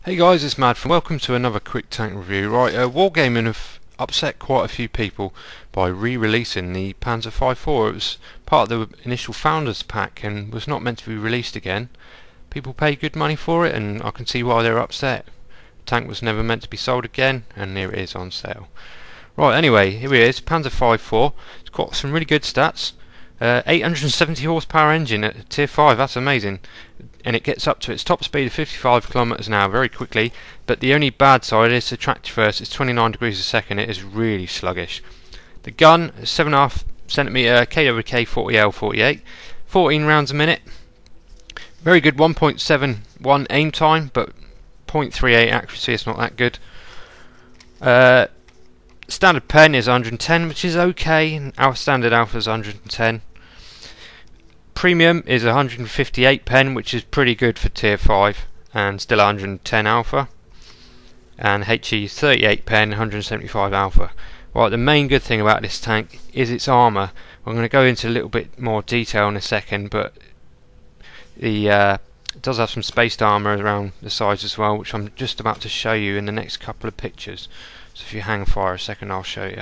Hey guys, it's Mad from welcome to another quick tank review. Right, Wargaming have upset quite a few people by re-releasing the Pz.Kpfw. It was part of the initial Founders Pack and was not meant to be released again. People paid good money for it and I can see why they're upset. The tank was never meant to be sold again and here it is on sale. Right, anyway, here it is, Pz.Kpfw. It's got some really good stats. 870 horsepower engine at tier 5, that's amazing. And it gets up to its top speed of 55 kilometers an hour very quickly, but the only bad side is the track traverse. It's 29 degrees a second. It is really sluggish. The gun is 7.5 centimeter Kpfw 48, 14 rounds a minute. Very good 1.71 aim time, but 0.38 accuracy. It's not that good. Standard pen is 110, which is okay, and our standard alpha is 110. Premium is 158 pen, which is pretty good for tier 5 and still 110 alpha, and HE 38 pen, 175 alpha. Right, the main good thing about this tank is its armour. I'm going to go into a little bit more detail in a second, but it does have some spaced armour around the sides as well, which I'm just about to show you in the next couple of pictures. So if you hang fire a second, I'll show you.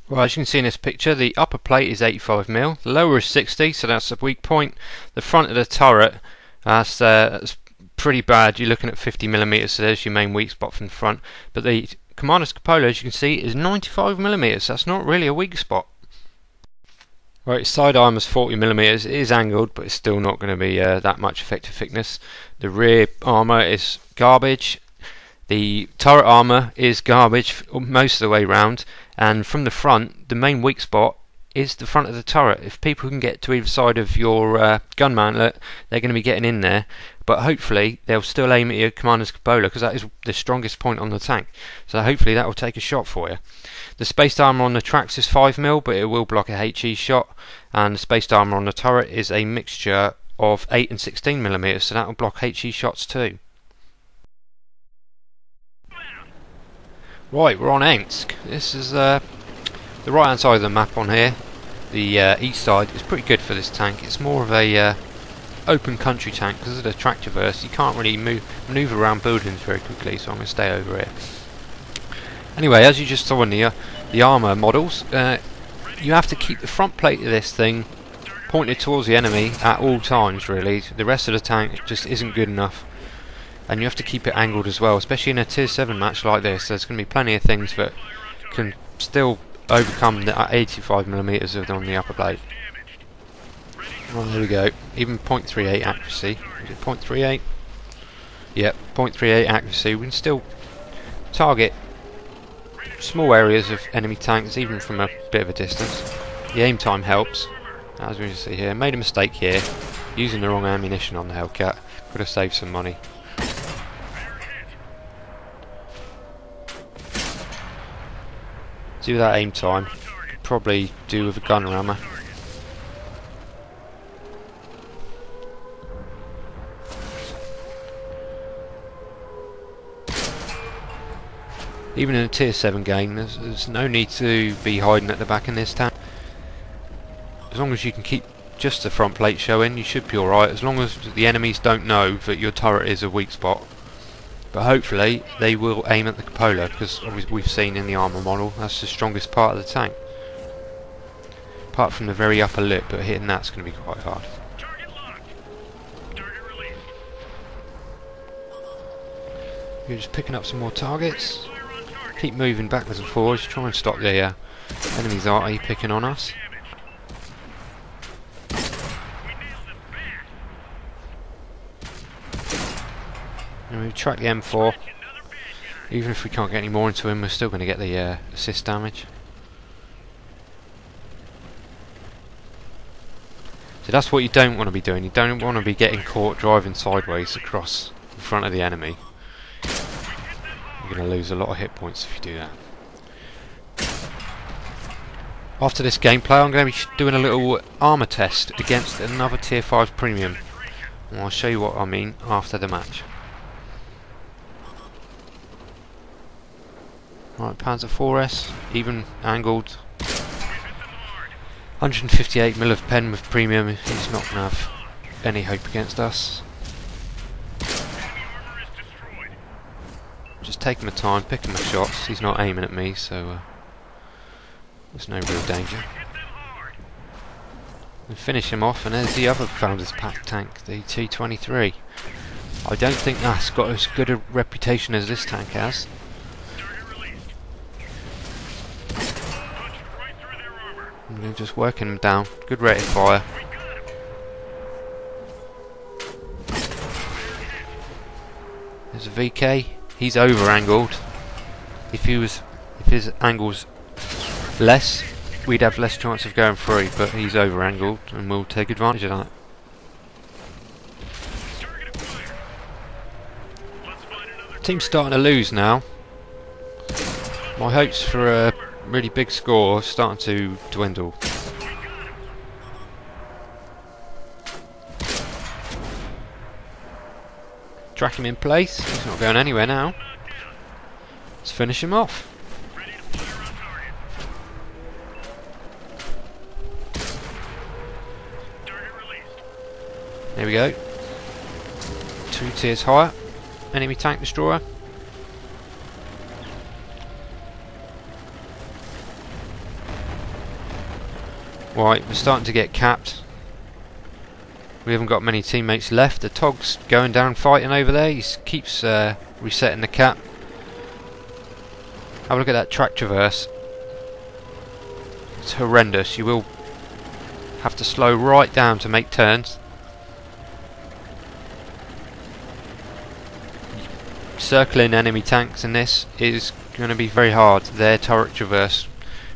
Well, as you can see in this picture, the upper plate is 85mm, the lower is 60, so that's a weak point. The front of the turret, that's pretty bad. You're looking at 50mm, so there's your main weak spot from the front. But the commander's cupola, as you can see, is 95mm, so that's not really a weak spot. Right, side armour is 40mm. It is angled, but it's still not going to be that much effective thickness. The rear armour is garbage. The turret armour is garbage most of the way round, and from the front, the main weak spot is the front of the turret. If people can get to either side of your gun mantlet, they're going to be getting in there, but hopefully they'll still aim at your commander's cupola, because that is the strongest point on the tank, so hopefully that will take a shot for you. The spaced armour on the tracks is 5mm, but it will block a HE shot, and the spaced armour on the turret is a mixture of 8 and 16mm, so that will block HE shots too. Right, we're on Ensk. This is the right hand side of the map on here. The east side is pretty good for this tank. It's more of a open country tank because of the track traverse. You can't really manoeuvre around buildings very quickly, so I'm going to stay over here. Anyway, as you just saw in the armour models, you have to keep the front plate of this thing pointed towards the enemy at all times, really. The rest of the tank just isn't good enough. And you have to keep it angled as well, especially in a tier 7 match like this. There's going to be plenty of things that can still overcome the 85mm on the upper plate. Well, there we go. Even 0.38 accuracy. Is it 0.38? Yep, 0.38 accuracy. We can still target small areas of enemy tanks, even from a bit of a distance. The aim time helps, as we can see here. Made a mistake here, using the wrong ammunition on the Hellcat. Could have saved some money. Do that aim time, could probably do with a gun rammer. Even in a tier 7 game, there's no need to be hiding at the back in this tank. As long as you can keep just the front plate showing, you should be alright, as long as the enemies don't know that your turret is a weak spot. But hopefully they will aim at the cupola, because obviously we've seen in the armour model that's the strongest part of the tank. Apart from the very upper lip, but hitting that's going to be quite hard. You're just picking up some more targets. Keep moving backwards and forwards, try and stop the enemies arty picking on us. And we track the M4. Even if we can't get any more into him, we're still going to get the assist damage. So that's what you don't want to be doing. You don't want to be getting caught driving sideways across the front of the enemy. You're going to lose a lot of hit points if you do that. After this gameplay, I'm going to be doing a little armour test against another tier 5 premium. And I'll show you what I mean after the match. Right, Pz.Kpfw, even angled. 158mm of pen with premium. He's not going to have any hope against us. just taking my time, picking my shots. He's not aiming at me, so there's no real danger. And finish him off, and there's the other Founders Pack tank, the T-23. I don't think that's got as good a reputation as this tank has. And they're just working them down. Good rate of fire. There's a VK. He's over angled. If his angle's less, we'd have less chance of going through, but he's over angled and we'll take advantage of that. Team's starting to lose now. My hopes for a really big score are starting to dwindle. Track him in place. He's not going anywhere now. Let's finish him off. There we go. 2 tiers higher. Enemy tank destroyer. Right, we're starting to get capped. We haven't got many teammates left. The Tog's going down fighting over there. He keeps resetting the cap. Have a look at that track traverse. It's horrendous. You will have to slow right down to make turns. Circling enemy tanks in this is going to be very hard. Their turret traverse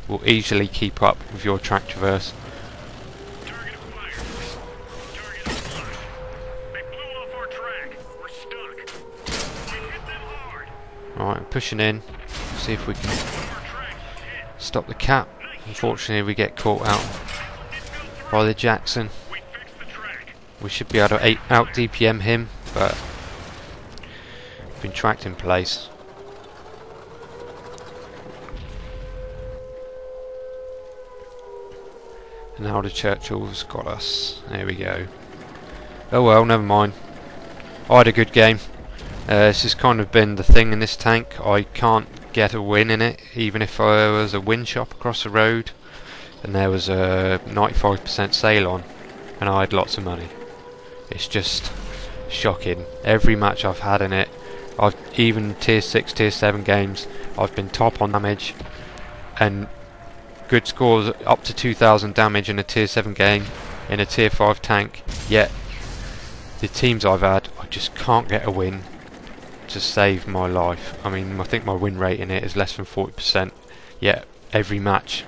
will easily keep up with your track traverse. Right, pushing in. See if we can stop the cap. Unfortunately, we get caught out by the Jackson. We should be able to out DPM him, but been tracked in place. And now the Churchill's got us. There we go. Oh well, never mind. I had a good game. This has kind of been the thing in this tank. I can't get a win in it, even if there was a win shop across the road and there was a 95% sale on and I had lots of money. It's just shocking. Every match I've had in it, even tier 6, tier 7 games, I've been top on damage and good scores up to 2000 damage in a tier 7 game in a tier 5 tank, yet the teams I've had, I just can't get a win to save my life. I mean, I think my win rate in it is less than 40%, yet every match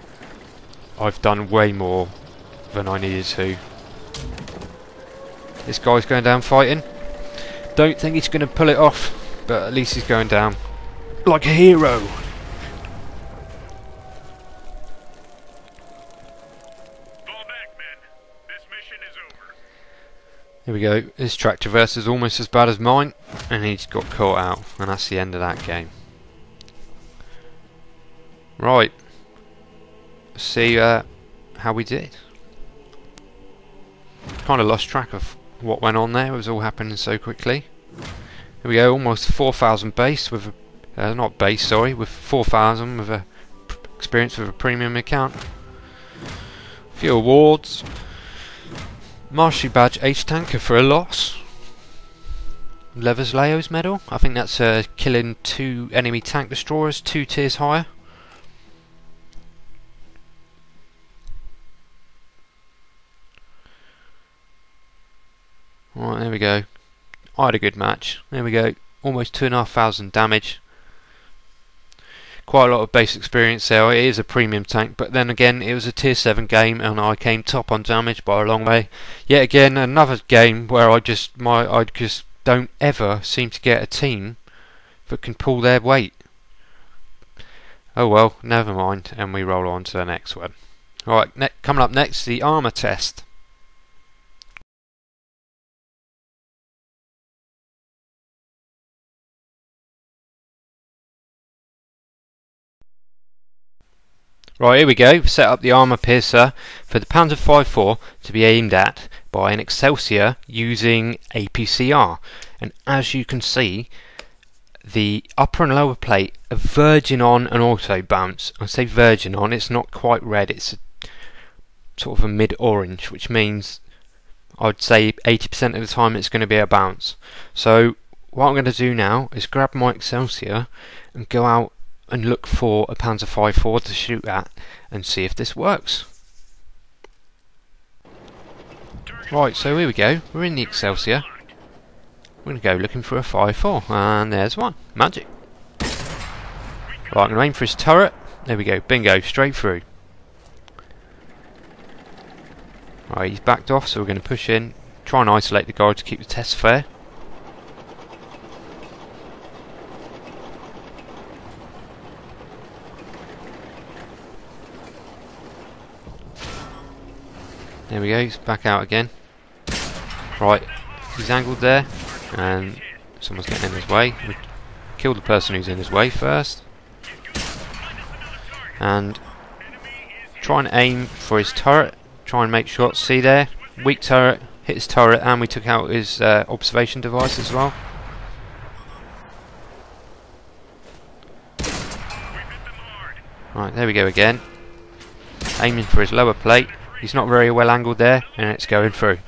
I've done way more than I needed to. This guy's going down fighting. Don't think he's going to pull it off, but at least he's going down like a hero. Here we go. His track traverse is almost as bad as mine, and he's got caught out, and that's the end of that game. Right. Let's see how we did. Kind of lost track of what went on there. It was all happening so quickly. Here we go. Almost 4,000 base with a not base, sorry, with 4,000 with a experience with a premium account. A few awards. Mastery badge ace tanker for a loss. Levers Leo's medal. I think that's killing 2 enemy tank destroyers 2 tiers higher. Right, there we go. I had a good match. There we go. Almost 2,500 damage. Quite a lot of base experience there. It is a premium tank, but then again it was a tier 7 game and I came top on damage by a long way. Yet again another game where I just don't ever seem to get a team that can pull their weight. Oh well, never mind, and we roll on to the next one. Alright, coming up next, the armour test. Right, here we go. Set up the armour piercer for the Pz.Kpfw to be aimed at by an excelsior using APCR. And as you can see, the upper and lower plate are virgin on and auto bounce. I say virgin on, it's not quite red, it's sort of a mid-orange, which means I'd say 80% of the time it's going to be a bounce. So what I'm going to do now is grab my Excelsior and go out and look for a Pz.Kpfw to shoot at and see if this works. Right, so here we go, we're in the Excelsior. We're going to go looking for a 5.4, and there's one. Magic. Right, I'm going to aim for his turret. There we go, bingo, straight through. Right, he's backed off, so we're going to push in, try and isolate the guy to keep the test fair. There we go, he's back out again. Right, he's angled there, and someone's getting in his way. We kill the person who's in his way first. And try and aim for his turret. Try and make shots. See there? Weak turret, hit his turret, and we took out his observation device as well. Right, there we go again. Aiming for his lower plate. He's not very well angled there, and it's going through.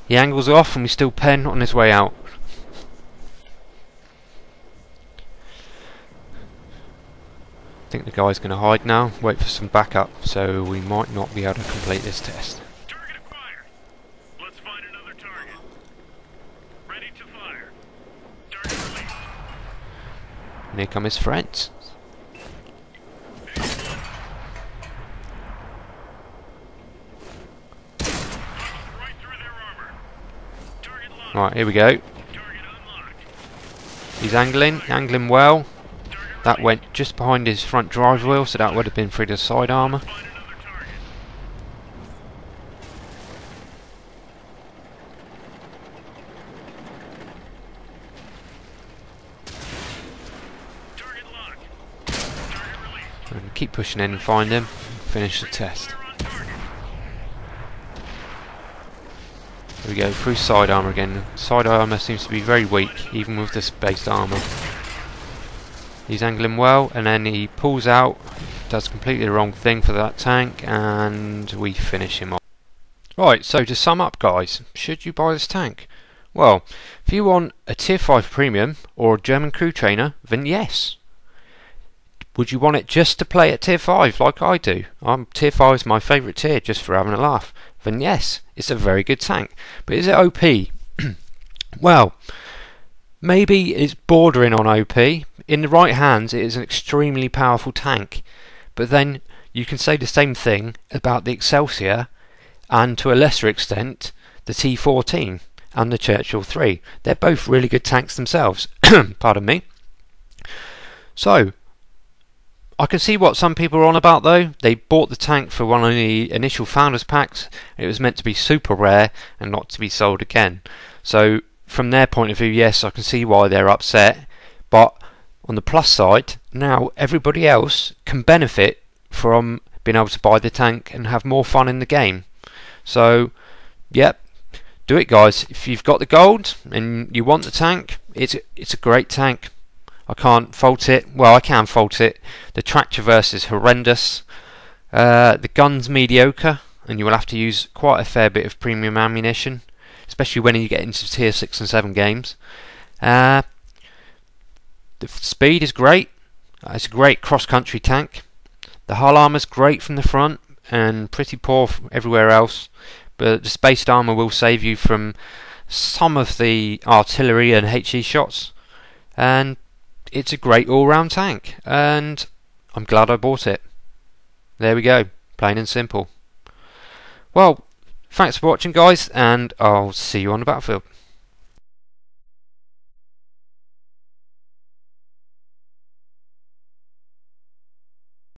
He angles off, and we still pen on his way out. I think the guy's going to hide now, wait for some backup, so we might not be able to complete this test. Target acquired. Let's find another target. Ready to fire. Target released. And here come his friends. Right through their armor. Target locked. Right, here we go. Target unlocked. He's angling well. That went just behind his front drive wheel, so that would have been through the side armour. Find another target. Target locked. Target released. And keep pushing in and find him. Finish the test. Fire on target. Here we go, through side armour again. Side armour seems to be very weak, even with this base armour. He's angling well, and then he pulls out, does completely the wrong thing for that tank, and we finish him off. Right, so to sum up guys, should you buy this tank? Well, if you want a tier 5 premium or a German crew trainer, then yes. Would you want it just to play at tier 5 like I do? Tier 5 is my favourite tier, just for having a laugh. Then yes, it's a very good tank. But is it OP? Well, maybe it's bordering on OP. In the right hands it is an extremely powerful tank. But then you can say the same thing about the Excelsior and to a lesser extent the T14 and the Churchill 3. They're both really good tanks themselves. Pardon me. So I can see what some people are on about though. They bought the tank for one of the initial founders packs. It was meant to be super rare and not to be sold again. So from their point of view, yes, I can see why they're upset. But on the plus side, now everybody else can benefit from being able to buy the tank and have more fun in the game. So yep, do it guys. If you've got the gold and you want the tank, it's a great tank. I can't fault it. Well, I can fault it. The Tractorverse is horrendous. The gun's mediocre, and you will have to use quite a fair bit of premium ammunition, especially when you get into tier 6 and 7 games. The speed is great. It's a great cross-country tank. The hull armour's great from the front and pretty poor everywhere else, but the spaced armour will save you from some of the artillery and HE shots, and it's a great all-round tank, and I'm glad I bought it. There we go, plain and simple. Well, thanks for watching guys, and I'll see you on the battlefield.